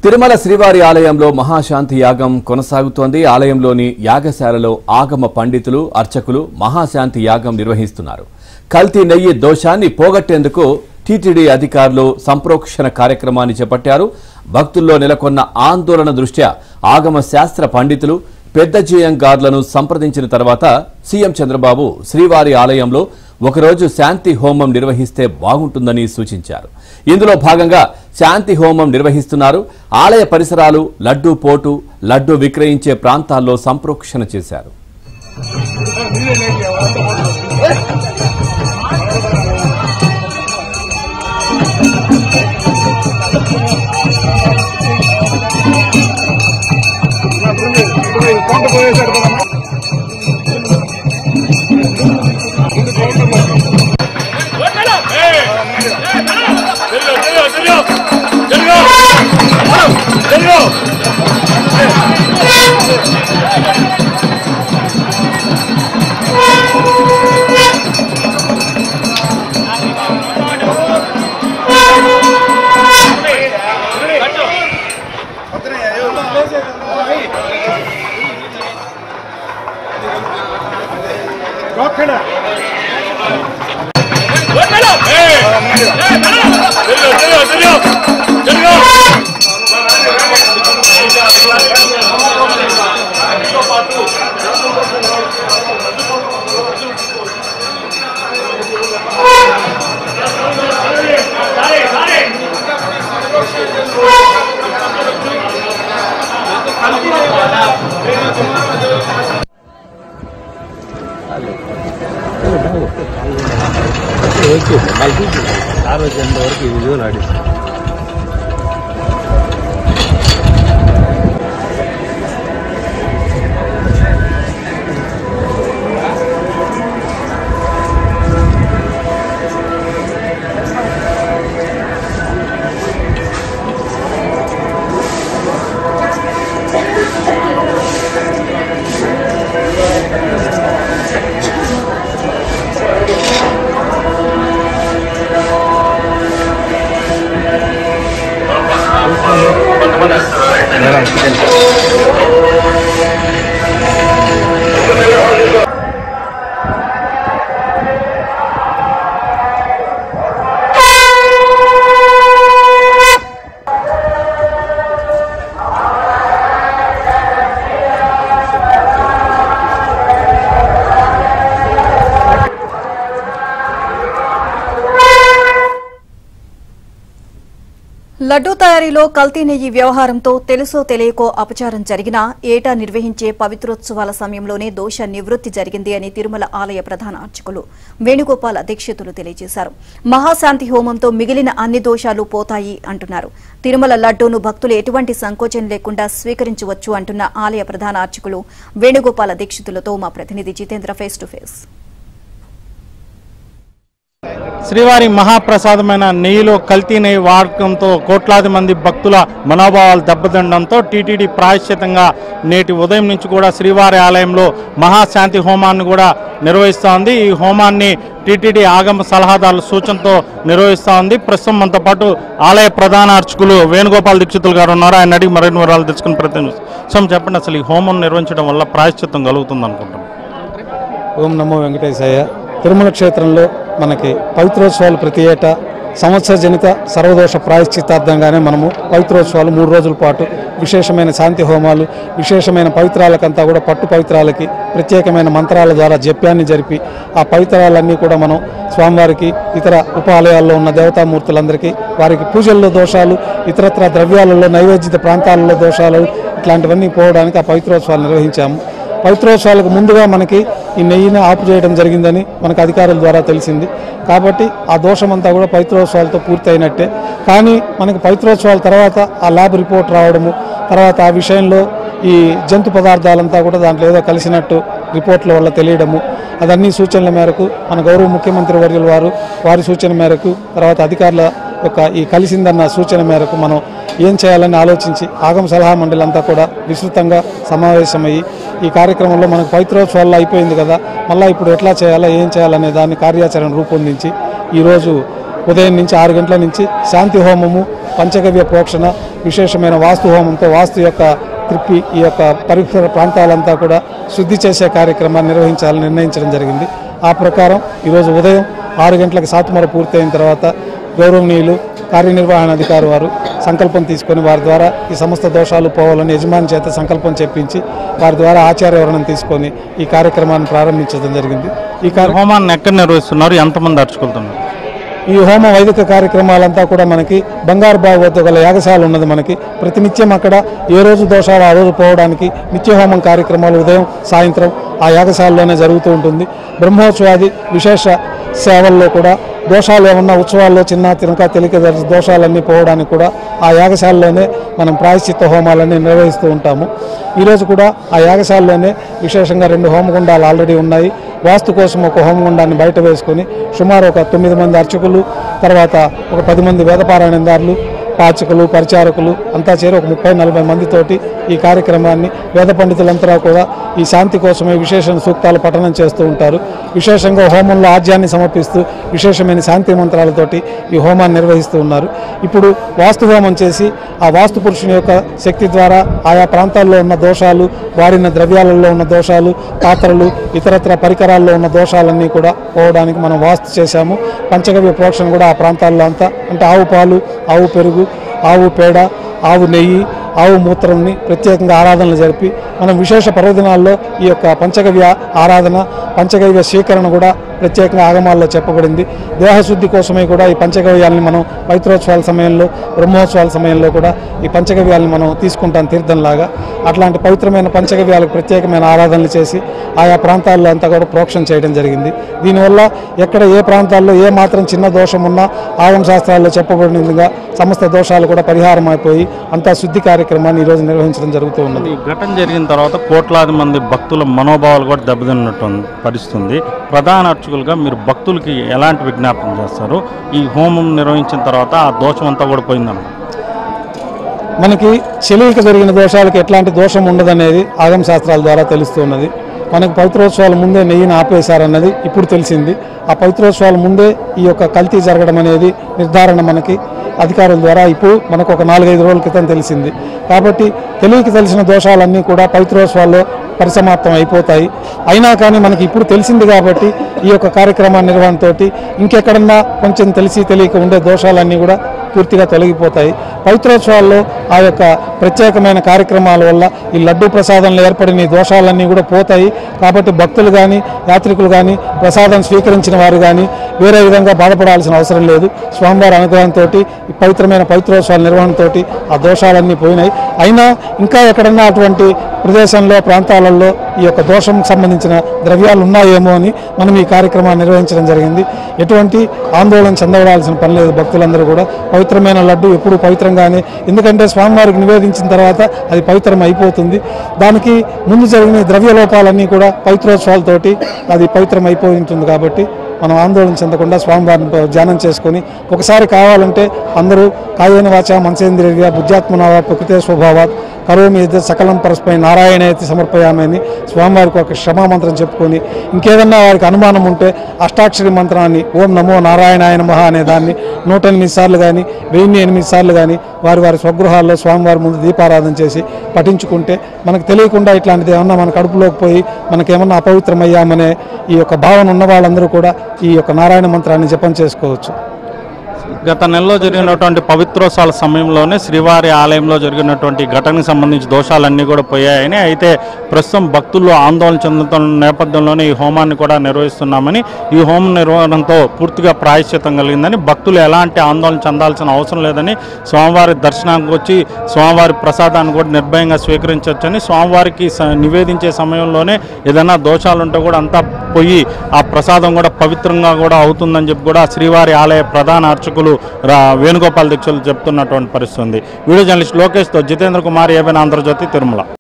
తిరుమల శ్రీవారి ఆలయంలో మహాశాంతి యాగం కొనసాగుతోంది. ఆలయంలోని యాగశాలలో ఆగమ పండితులు, అర్చకులు మహాశాంతి యాగం నిర్వహిస్తున్నారు. కల్తీ నెయ్యి దోషాన్ని పోగొట్టేందుకు టీటీడీ అధికారులు సంప్రోక్షణ కార్యక్రమాన్ని చేపట్టారు. భక్తుల్లో నెలకొన్న ఆందోళన దృష్ట్యా ఆగమ శాస్త్ర పండితులు, పెద్ద జీయంగార్లను సంప్రదించిన తర్వాత సీఎం చంద్రబాబు శ్రీవారి ఆలయంలో ఒకరోజు శాంతి హోమం నిర్వహిస్తే బాగుంటుందని సూచించారు. ఇందులో భాగంగా శాంతి హోమం నిర్వహిస్తున్నారు. ఆలయ పరిసరాలు, లడ్డూ పోటు, లడ్డూ విక్రయించే ప్రాంతాల్లో సంప్రోక్షణ చేశారు. లడ్డూ తయారీలో కల్తీ నెయ్యి వ్యవహారంతో తెలుసో తెలియకో అపచారం జరిగినా ఏటా నిర్వహించే పవిత్రోత్సవాల సమయంలోనే దోష నివృత్తి జరిగింది అని తిరుమల ఆలయ ప్రధాన అర్చకులు వేణుగోపాల్ దీక్షితులు తెలియజేశారు. మహాశాంతి హోమంతో మిగిలిన అన్ని దోషాలు పోతాయి అంటున్నారు. తిరుమల లడ్డూను భక్తులు ఎటువంటి సంకోచం లేకుండా స్వీకరించవచ్చు అంటున్న ఆలయ ప్రధాన అర్చకులు వేణుగోపాల్ దీక్షితులతో మా ప్రతినిధి జితేంద్ర ఫేస్ టు ఫేస్. శ్రీవారి మహాప్రసాదమైన నెయ్యిలో కల్తీ నెయ్యి వాడకంతో కోట్లాది మంది భక్తుల మనోభావాలు దెబ్బతినడంతో టీటీడీ ప్రాయశ్చితంగా నేటి ఉదయం నుంచి కూడా శ్రీవారి ఆలయంలో మహాశాంతి హోమాన్ని కూడా నిర్వహిస్తోంది. ఈ హోమాన్ని టీటీడీ ఆగమ సలహాదారుల సూచనతో నిర్వహిస్తోంది. ప్రస్తుతం మనతో పాటు ఆలయ ప్రధాన అర్చకులు వేణుగోపాల్ దీక్షితులు గారు ఉన్నారు. ఆయన అడిగి మరిన్ని వివరాలు తెలుసుకుని ప్రయత్నం చెప్పండి. అసలు ఈ హోమం నిర్వహించడం వల్ల ప్రాయశ్చిత్తం కలుగుతుంది అనుకుంటున్నాం. ఓం నమో వెంకటేశాయ. తిరుమల క్షేత్రంలో మనకి పవిత్రోత్సవాలు ప్రతి ఏటా సంవత్సరజనిత సర్వదోష ప్రాయశ్చిత్తార్థంగానే మనము పవిత్రోత్సవాలు 3 రోజుల పాటు విశేషమైన శాంతి హోమాలు, విశేషమైన పవిత్రాలకంతా కూడా పట్టు పవిత్రాలకి ప్రత్యేకమైన మంత్రాల ద్వారా జప్యాన్ని జరిపి ఆ పవిత్రాలన్నీ కూడా మనం స్వామివారికి, ఇతర ఉపాలయాల్లో ఉన్న దేవతామూర్తులందరికీ వారికి పూజల్లో దోషాలు, ఇతరత్ర ద్రవ్యాలలో నైవేద్యత ప్రాంతాలలో దోషాలు ఇట్లాంటివన్నీ పోవడానికి ఆ పవిత్రోత్సవాలు నిర్వహించాము. పవిత్రోత్సవాలకు ముందుగా మనకి ఈ నెయ్యిని ఆపు చేయడం జరిగిందని మనకు అధికారుల ద్వారా తెలిసింది. కాబట్టి ఆ దోషమంతా కూడా పవిత్రోత్సవాలతో పూర్తి అయినట్టే. కానీ మనకి పవిత్రోత్సవాల తర్వాత ఆ ల్యాబ్ రిపోర్ట్ రావడము, తర్వాత ఆ విషయంలో ఈ జంతు పదార్థాలంతా కూడా దాంట్లో ఏదో కలిసినట్టు రిపోర్ట్ల వల్ల తెలియడము, అదన్నీ సూచనల మేరకు మన గౌరవ ముఖ్యమంత్రి వర్యుల వారి సూచన మేరకు, తర్వాత అధికారుల యొక్క ఈ కలిసిందన్న సూచన మేరకు మనం ఏం చేయాలని ఆలోచించి ఆగమ సలహా మండలి అంతా కూడా విస్తృతంగా సమావేశమయ్యి ఈ కార్యక్రమంలో మనకు పవిత్రోత్సవాల్లో అయిపోయింది కదా, మళ్ళీ ఇప్పుడు ఎట్లా చేయాలా, ఏం చేయాలనే దాన్ని కార్యాచరణ రూపొందించి ఈరోజు ఉదయం నుంచి 6 గంటల నుంచి శాంతి హోమము, పంచగవ్య ప్రోక్షణ, విశేషమైన వాస్తు హోమంతో వాస్తు యొక్క త్రిప్పి ఈ యొక్క పరిసర ప్రాంతాలంతా కూడా శుద్ధి చేసే కార్యక్రమాన్ని నిర్వహించాలని నిర్ణయించడం జరిగింది. ఆ ప్రకారం ఈరోజు ఉదయం 6 గంటలకు సాతుమర పూర్తయిన తర్వాత గౌరవనీయులు కార్యనిర్వహణాధికారి వారు సంకల్పం తీసుకొని వారి ద్వారా ఈ సమస్త దోషాలు పోవాలని యజమాని చేత సంకల్పం చెప్పించి వారి ద్వారా ఆచార్య వర్ణం తీసుకొని ఈ కార్యక్రమాన్ని ప్రారంభించడం జరిగింది. హోమాన్ని ఎక్కడ నిర్వహిస్తున్నారు, ఎంతమంది అర్చకులుతున్నారు? ఈ హోమ వైదిక కార్యక్రమాలంతా కూడా మనకి బంగారు బావి వద్ద గల యాగశాల ఉన్నది. మనకి ప్రతినిత్యం అక్కడ ఏ రోజు దోషాలు ఆ రోజు పోవడానికి నిత్య హోమం కార్యక్రమాలు ఉదయం సాయంత్రం ఆ యాగశాలలోనే జరుగుతూ ఉంటుంది. బ్రహ్మోత్సవాది విశేష సేవల్లో కూడా దోషాలు ఏమన్నా ఉత్సవాల్లో చిన్న తినక తెలియక దోషాలన్నీ పోవడానికి కూడా ఆ యాగశాలలోనే మనం ప్రాయశ్చిత్త హోమాలన్నీ నిర్వహిస్తూ ఉంటాము. ఈరోజు కూడా ఆ యాగశాలలోనే విశేషంగా 2 హోమగుండాలు ఆల్రెడీ ఉన్నాయి. వాస్తు కోసం ఒక హోమగుండాన్ని బయట వేసుకొని సుమారు ఒక 9 మంది అర్చకులు, తర్వాత ఒక 10 మంది వేదపారాయణదారులు, పాచకులు, పరిచారకులు అంతా చేరి ఒక 30-40 మందితోటి ఈ కార్యక్రమాన్ని వేద పండితులంతా కూడా ఈ శాంతి కోసమే విశేష సూక్తాలు పఠనం చేస్తూ ఉంటారు. విశేషంగా హోమంలో ఆజ్యాన్ని సమర్పిస్తూ విశేషమైన శాంతి మంత్రాలతోటి ఈ హోమాన్ని నిర్వహిస్తూ ఉన్నారు. ఇప్పుడు వాస్తు హోమం చేసి ఆ వాస్తు పురుషుని యొక్క శక్తి ద్వారా ఆయా ప్రాంతాల్లో ఉన్న దోషాలు, వాడిన ద్రవ్యాలలో ఉన్న దోషాలు, పాత్రలు, ఇతరత్ర పరికరాల్లో ఉన్న దోషాలన్నీ కూడా పోవడానికి మనం వాస్తు చేశాము. పంచగవ్య ప్రోక్షణ కూడా ఆ ప్రాంతాల్లో అంతా అంటే ఆవు పాలు, ఆవు పెరుగు, ఆవు పేడ, ఆవు నెయ్యి, ఆవు మూత్రంని ప్రత్యేకంగా ఆరాధనలు జరిపి మనం విశేష పర్వదినాల్లో ఈ యొక్క పంచగవ్య ఆరాధన, పంచగవ్య స్వీకరణ కూడా ప్రత్యేకంగా ఆగమాల్లో చెప్పబడింది. దేహశుద్ధి కోసమే కూడా ఈ పంచగవ్యాలని మనం పవిత్రోత్సవాల సమయంలో, బ్రహ్మోత్సవాల సమయంలో కూడా ఈ పంచగవ్యాలని మనం తీసుకుంటాం తీర్థంలాగా. అట్లాంటి పవిత్రమైన పంచగవ్యాలకు ప్రత్యేకమైన ఆరాధనలు చేసి ఆయా ప్రాంతాల్లో అంతా కూడా ప్రోక్షణ చేయడం జరిగింది. దీనివల్ల ఎక్కడ ఏ ప్రాంతాల్లో ఏ మాత్రం చిన్న దోషం ఉన్నా ఆగమ శాస్త్రాల్లో చెప్పబడిన విధంగా సమస్త దోషాలు కూడా పరిహారం అయిపోయి అంతా శుద్ధి కార్యక్రమాన్ని ఈరోజు నిర్వహించడం జరుగుతూ ఉన్నది. ఈ ఘటన జరిగిన తర్వాత కోట్లాది మంది భక్తుల మనోభావాలు కూడా దెబ్బతిన్నట్టు పరిస్థితుంది. ప్రధాన అర్చకులుగా మీరు భక్తులకి ఎలాంటి విజ్ఞాపన చేస్తారు? ఈ హోమం నిర్వహించిన తర్వాత ఆ దోషం అంతా కూడా పోయిందన్న మనకి చెలిక జరిగిన దోషాలకు ఎట్లాంటి దోషం ఉండదనేది ఆగమ శాస్త్రాల ద్వారా తెలుస్తున్నది. మనకు పవిత్రోత్సవాల ముందే నెయ్యిని ఆపేశారన్నది ఇప్పుడు తెలిసింది. ఆ పవిత్రోత్సవాల ముందే ఈ యొక్క కల్తీ జరగడం అనేది నిర్ధారణ మనకి అధికారుల ద్వారా ఇప్పుడు మనకు ఒక 4-5 రోజుల క్రితం తెలిసింది. కాబట్టి తెలియక తెలిసిన దోషాలన్నీ కూడా పవిత్రోత్సవాల్లో పరిసమాప్తం అయిపోతాయి. అయినా కానీ మనకి ఇప్పుడు తెలిసింది కాబట్టి ఈ యొక్క కార్యక్రమ నిర్వహణతోటి ఇంకెక్కడన్నా కొంచెం తెలిసి తెలియక ఉండే దోషాలన్నీ కూడా పూర్తిగా తొలగిపోతాయి. పవిత్రోత్సవాల్లో ఆ యొక్క ప్రత్యేకమైన కార్యక్రమాల వల్ల ఈ లడ్డూ ప్రసాదంలో ఏర్పడిన ఈ దోషాలన్నీ కూడా పోతాయి. కాబట్టి భక్తులు కానీ, యాత్రికులు కానీ, ప్రసాదం స్వీకరించిన వారు కానీ వేరే విధంగా బాధపడాల్సిన అవసరం లేదు. స్వామివారి అనుగ్రహంతో ఈ పవిత్రమైన పవిత్రోత్సవాల నిర్వహణతోటి ఆ దోషాలన్నీ పోయినాయి. అయినా ఇంకా ఎక్కడన్నా అటువంటి ప్రదేశంలో, ప్రాంతాలలో ఈ యొక్క దోషం సంబంధించిన ద్రవ్యాలు ఉన్నాయేమో అని మనం ఈ కార్యక్రమాన్ని నిర్వహించడం జరిగింది. ఎటువంటి ఆందోళన చెందవలసిన పని లేదు. భక్తులందరూ కూడా పవిత్రమైన లడ్డు ఎప్పుడు పవిత్రంగానే, ఎందుకంటే స్వామివారికి నివేదించిన తర్వాత అది పవిత్రం అయిపోతుంది. దానికి ముందు జరిగిన ద్రవ్య లోపాలన్నీ కూడా పవిత్రోత్సవాలతోటి అది పవిత్రం అయిపోయి ఉంటుంది. కాబట్టి మనం ఆందోళన చెందకుండా స్వామివారిని ధ్యానం చేసుకొని ఒకసారి కావాలంటే అందరూ కాయేన వాచ మనసేంద్రియ బుద్ధ్యాత్మనావ ప్రకృతే స్వభావాత్ కరోమి సకలం పరస్పై నారాయణేతి సమర్పయామని స్వామివారికి ఒక క్షమామంత్రం చెప్పుకొని ఇంకేదన్నా వారికి అనుమానం ఉంటే అష్టాక్షరి మంత్రాన్ని ఓం నమో నారాయణాయ నమః అనే దాన్ని 108 సార్లు కానీ 1008 సార్లు కానీ వారి స్వగృహాల్లో స్వామివారి ముందు దీపారాధన చేసి పఠించుకుంటే మనకు తెలియకుండా ఇట్లాంటిది ఏమన్నా మన కడుపులోకి పోయి మనకేమన్నా అపవిత్రమయ్యామనే ఈ యొక్క భావన ఉన్న వాళ్ళందరూ కూడా ఈ యొక్క నారాయణ మంత్రాన్ని జపం చేసుకోవచ్చు. గత నెలలో జరిగినటువంటి పవిత్రోత్సవాల సమయంలోనే శ్రీవారి ఆలయంలో జరిగినటువంటి ఘటనకు సంబంధించి దోషాలన్నీ కూడా పోయాయని, అయితే ప్రస్తుతం భక్తులు ఆందోళన చెందుతున్న నేపథ్యంలోనే ఈ హోమాన్ని కూడా నిర్వహిస్తున్నామని, ఈ హోమం నిర్వహణతో పూర్తిగా ప్రాయశ్చిత్తం కలిగిందని, భక్తులు ఎలాంటి ఆందోళన చెందాల్సిన అవసరం లేదని, స్వామివారి దర్శనానికి వచ్చి స్వామివారి ప్రసాదాన్ని కూడా నిర్భయంగా స్వీకరించవచ్చని, స్వామివారికి నివేదించే సమయంలోనే ఏదైనా దోషాలుంటే కూడా అంతా పోయి ఆ ప్రసాదం కూడా పవిత్రంగా కూడా అవుతుందని చెప్పి కూడా శ్రీవారి ఆలయ ప్రధాన అర్చకులు వేణుగోపాల్ దీక్షలు చెప్తున్నటువంటి పరిస్థితి ఉంది. వీడియో జర్నలిస్ట్ లోకేష్తో జితేంద్ర కుమార్, ఏబిఎన్ ఆంధ్రజ్యోతి, తిరుమల.